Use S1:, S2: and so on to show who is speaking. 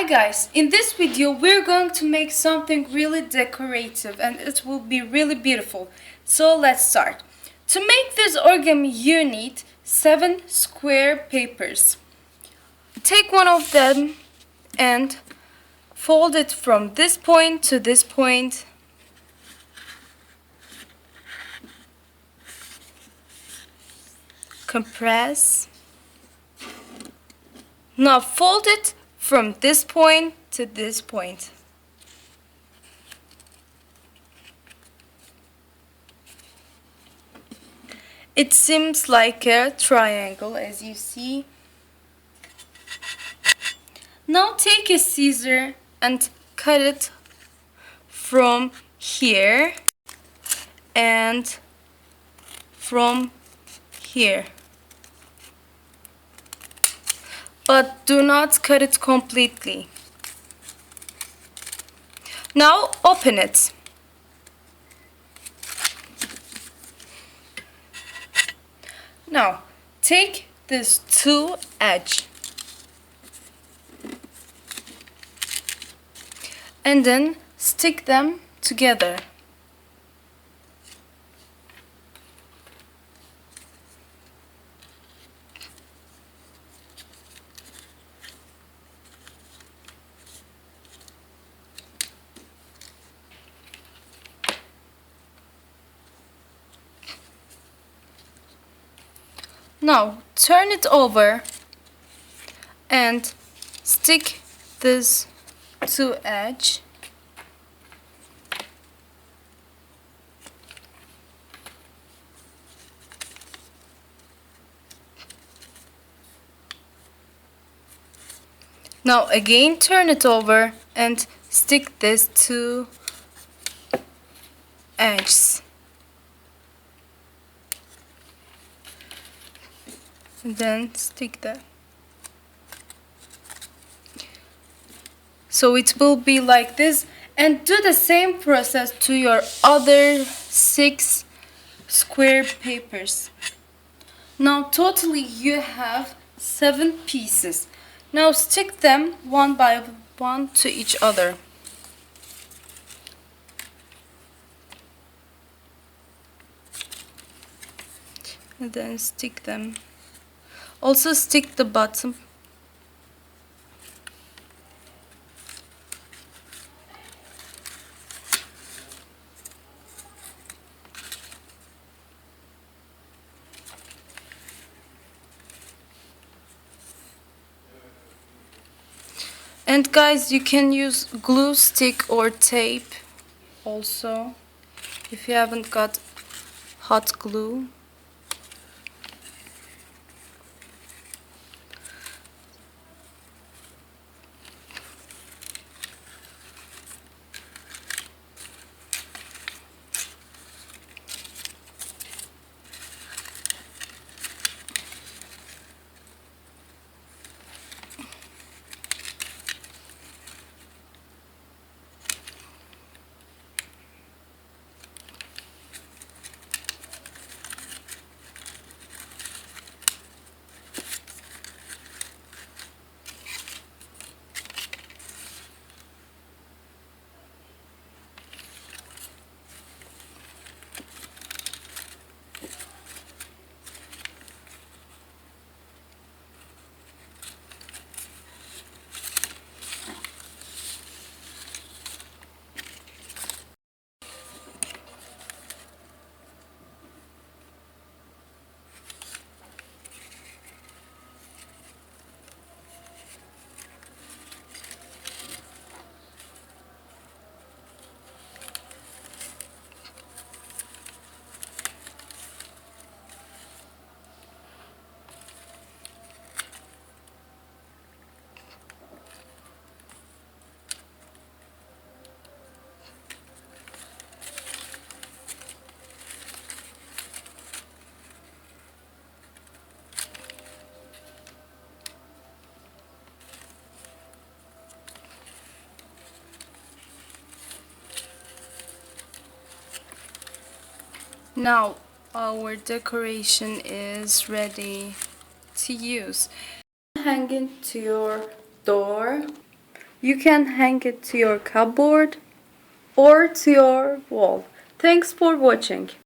S1: Hi guys, in this video we're going to make something really decorative and it will be really beautiful. So let's start. To make this origami you need 7 square papers. Take one of them and fold it from this point to this point. Compress. Now fold it from this point to this point. It seems like a triangle, as you see. Now take a scissor and cut it from here and from here. But do not cut it completely. Now open it. Now take these two edges and then stick them together. Now turn it over and stick this two edge Now again turn it over and stick this two edges. And then stick that. So it will be like this, and do the same process to your other 6 square papers. Now totally you have 7 pieces. Now stick them one by one to each other. And then stick them. Also stick the bottom. And guys, you can use glue stick or tape also if you haven't got hot glue. Now our decoration is ready to use. Hang it to your door You can hang it to your cupboard or to your wall. Thanks for watching.